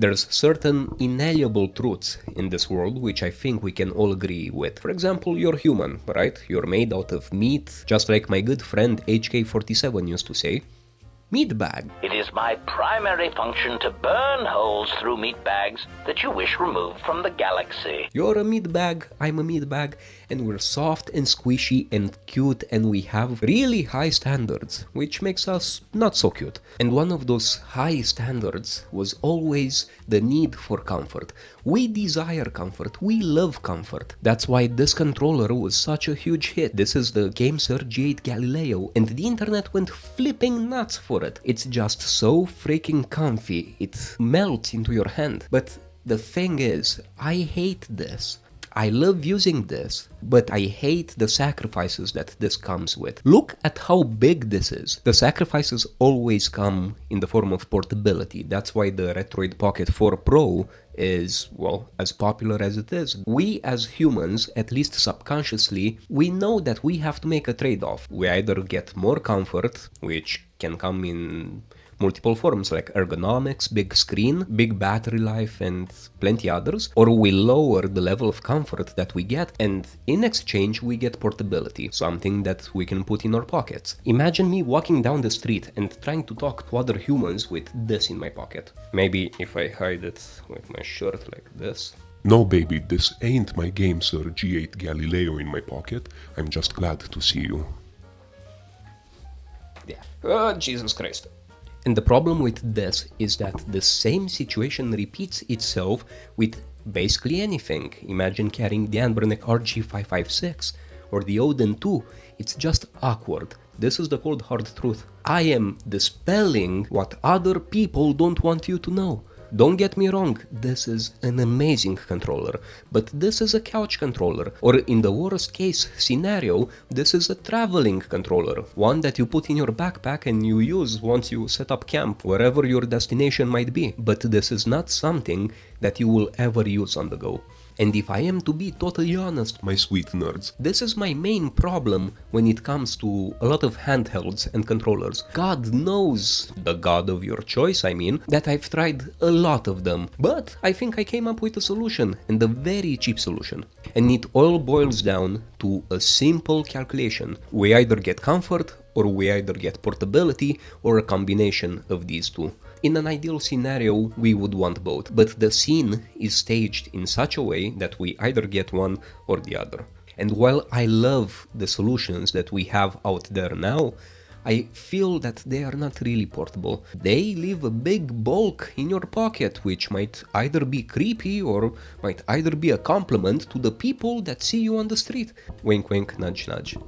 There's certain inalienable truths in this world which I think we can all agree with. For example, you're human, right? You're made out of meat, just like my good friend HK47 used to say. Meat bag. It is my primary function to burn holes through meat bags that you wish removed from the galaxy. You're a meat bag, I'm a meat bag, and we're soft and squishy and cute, and we have really high standards, which makes us not so cute. And one of those high standards was always the need for comfort. We desire comfort, we love comfort. That's why this controller was such a huge hit. This is the GameSir G8 Galileo, and the internet went flipping nuts for it. It's just so freaking comfy, it melts into your hand. But the thing is, I hate this. I love using this, but I hate the sacrifices that this comes with. Look at how big this is. The sacrifices always come in the form of portability. That's why the Retroid Pocket 4 Pro is, well, as popular as it is. We as humans, at least subconsciously, we know that we have to make a trade-off. We either get more comfort, which can come in multiple forms like ergonomics, big screen, big battery life, and plenty others, or we lower the level of comfort that we get, and in exchange we get portability, something that we can put in our pockets. Imagine me walking down the street and trying to talk to other humans with this in my pocket. Maybe if I hide it with my shirt like this. No baby, this ain't my GameSir G8 Galileo in my pocket. I'm just glad to see you. Yeah. Oh, Jesus Christ. And the problem with this is that the same situation repeats itself with basically anything. Imagine carrying the Anbernic RG556 or the Odin 2. It's just awkward. This is the cold hard truth. I am dispelling what other people don't want you to know. Don't get me wrong, this is an amazing controller, but this is a couch controller, or in the worst case scenario, this is a traveling controller, one that you put in your backpack and you use once you set up camp, wherever your destination might be, but this is not something that you will ever use on the go. And if I am to be totally honest, My sweet nerds, this is my main problem when it comes to a lot of handhelds and controllers. God knows, the god of your choice I mean, that I've tried a lot of them, but I think I came up with a solution, and a very cheap solution. And it all boils down to a simple calculation. We either get comfort, or we either get portability, or a combination of these two. In an ideal scenario, we would want both, but the scene is staged in such a way that we either get one or the other. And while I love the solutions that we have out there now, I feel that they are not really portable. They leave a big bulk in your pocket, which might either be creepy or might either be a compliment to the people that see you on the street. Wink wink, nudge nudge.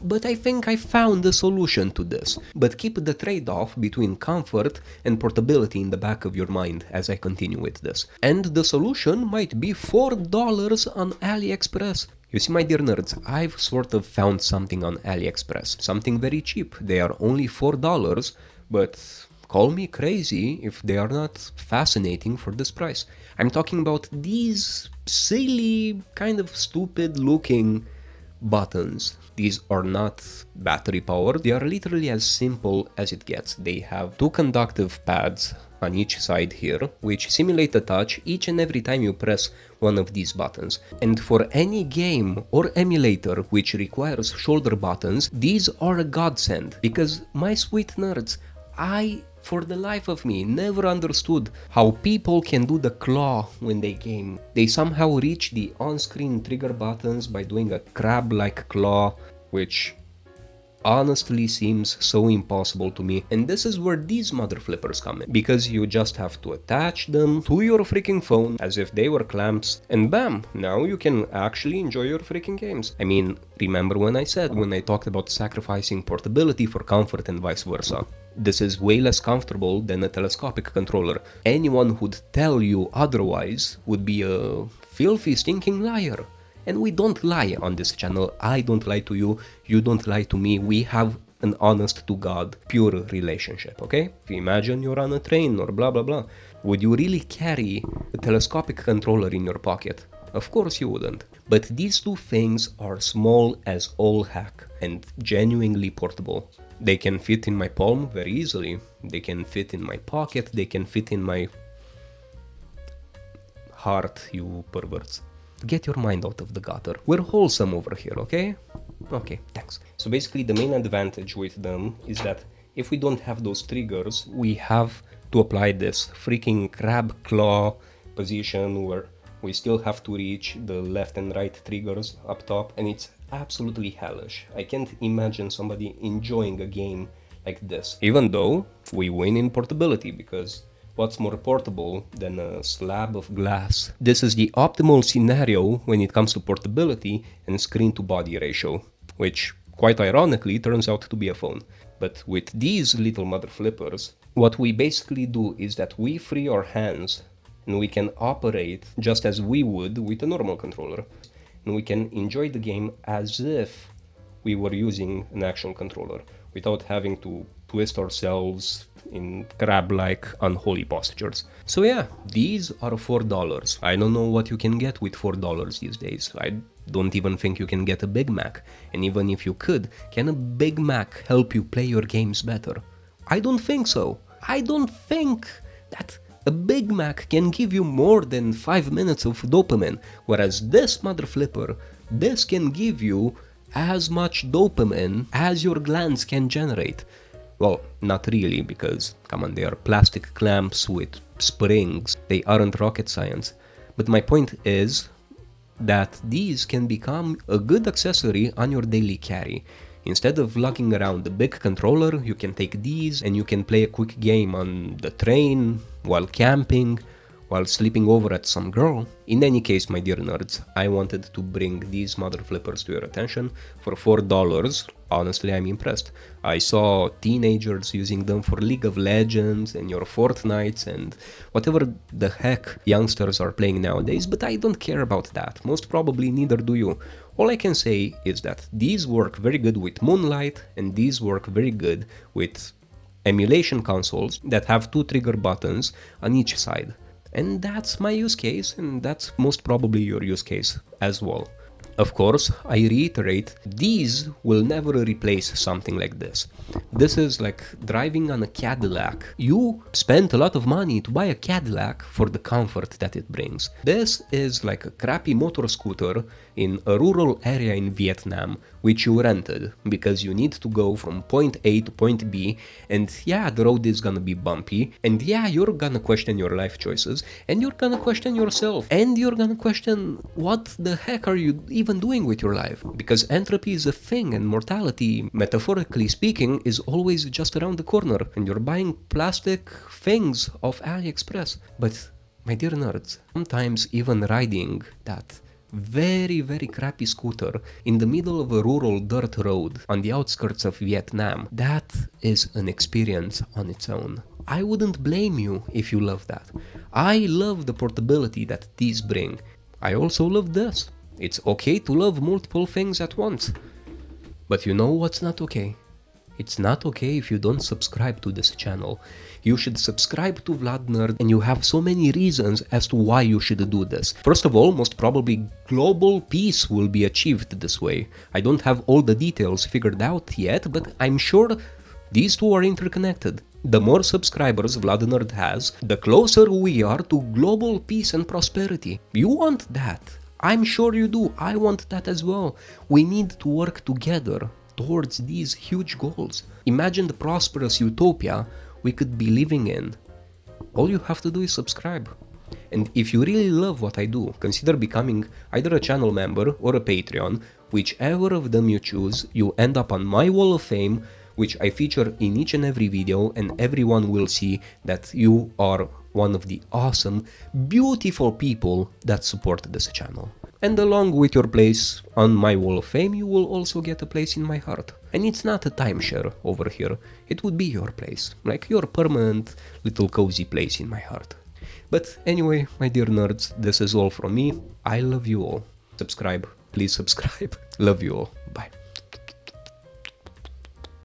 But I think I found a solution to this. But keep the trade-off between comfort and portability in the back of your mind as I continue with this. And the solution might be $4 on AliExpress. You see, my dear nerds, I've sort of found something on AliExpress. Something very cheap. They are only $4, but call me crazy if they are not fascinating for this price. I'm talking about these silly, kind of stupid looking buttons. These are not battery powered, they are literally as simple as it gets. They have two conductive pads on each side here, which simulate a touch each and every time you press one of these buttons. And for any game or emulator which requires shoulder buttons, these are a godsend, because my sweet nerds, I, for the life of me, never understood how people can do the claw when they game. They somehow reach the on-screen trigger buttons by doing a crab-like claw, which honestly seems so impossible to me. And this is where these mother flippers come in, because you just have to attach them to your freaking phone as if they were clamps, and bam, now you can actually enjoy your freaking games. I mean, remember when I talked about sacrificing portability for comfort and vice versa. This is way less comfortable than a telescopic controller. Anyone who'd tell you otherwise would be a filthy stinking liar. And we don't lie on this channel. I don't lie to you, you don't lie to me. We have an honest to God, pure relationship, okay? If you imagine you're on a train or blah blah blah, would you really carry a telescopic controller in your pocket? Of course you wouldn't. But these two things are small as all heck and genuinely portable. They can fit in my palm very easily. They can fit in my pocket, they can fit in my heart, you perverts. Get your mind out of the gutter. We're wholesome over here, okay? Okay, thanks. So basically the main advantage with them is that if we don't have those triggers, we have to apply this freaking crab claw position where we still have to reach the left and right triggers up top, and it's absolutely hellish. I can't imagine somebody enjoying a game like this, even though we win in portability, because what's more portable than a slab of glass? This is the optimal scenario when it comes to portability and screen to body ratio, which quite ironically turns out to be a phone. But with these little mother flippers, what we basically do is that we free our hands and we can operate just as we would with a normal controller. And we can enjoy the game as if we were using an actual controller, without having to twist ourselves in crab-like unholy postures. So yeah, these are $4. I don't know what you can get with $4 these days. I don't even think you can get a Big Mac. And even if you could, can a Big Mac help you play your games better? I don't think so. I don't think that a Big Mac can give you more than 5 minutes of dopamine, whereas this mother flipper, this can give you as much dopamine as your glands can generate. Well, not really, because, come on, they are plastic clamps with springs. They aren't rocket science. But my point is that these can become a good accessory on your daily carry. Instead of lugging around the big controller, you can take these and you can play a quick game on the train, while camping, while sleeping over at some girl. In any case, my dear nerds, I wanted to bring these mother flippers to your attention for $4. Honestly, I'm impressed. I saw teenagers using them for League of Legends and your Fortnites and whatever the heck youngsters are playing nowadays, but I don't care about that. Most probably neither do you. All I can say is that these work very good with Moonlight, and these work very good with emulation consoles that have 2 trigger buttons on each side. And that's my use case, and that's most probably your use case as well. Of course, I reiterate, these will never replace something like this. This is like driving on a Cadillac. You spent a lot of money to buy a Cadillac for the comfort that it brings. This is like a crappy motor scooter in a rural area in Vietnam, which you rented because you need to go from point A to point B, and yeah, the road is gonna be bumpy, and yeah, you're gonna question your life choices, and you're gonna question yourself, and you're gonna question what the heck are you even doing with your life, because entropy is a thing, and mortality, metaphorically speaking, is always just around the corner, and you're buying plastic things off AliExpress. But my dear nerds, sometimes even riding that very, very crappy scooter in the middle of a rural dirt road on the outskirts of Vietnam, that is an experience on its own. I wouldn't blame you if you love that. I love the portability that these bring. I also love this. It's okay to love multiple things at once. But you know what's not okay? It's not okay if you don't subscribe to this channel. You should subscribe to Vlad Nerd, and you have so many reasons as to why you should do this. First of all, most probably global peace will be achieved this way. I don't have all the details figured out yet, but I'm sure these two are interconnected. The more subscribers Vlad Nerd has, the closer we are to global peace and prosperity. You want that. I'm sure you do. I want that as well. We need to work together towards these huge goals. Imagine the prosperous utopia we could be living in. All you have to do is subscribe. And if you really love what I do, consider becoming either a channel member or a Patreon. Whichever of them you choose, you end up on my wall of fame, which I feature in each and every video, and everyone will see that you are one of the awesome, beautiful people that support this channel. And along with your place on my wall of fame, you will also get a place in my heart. And it's not a timeshare over here, it would be your place, like your permanent little cozy place in my heart. But anyway, my dear nerds, this is all from me. I love you all. Subscribe, please subscribe. Love you all. Bye.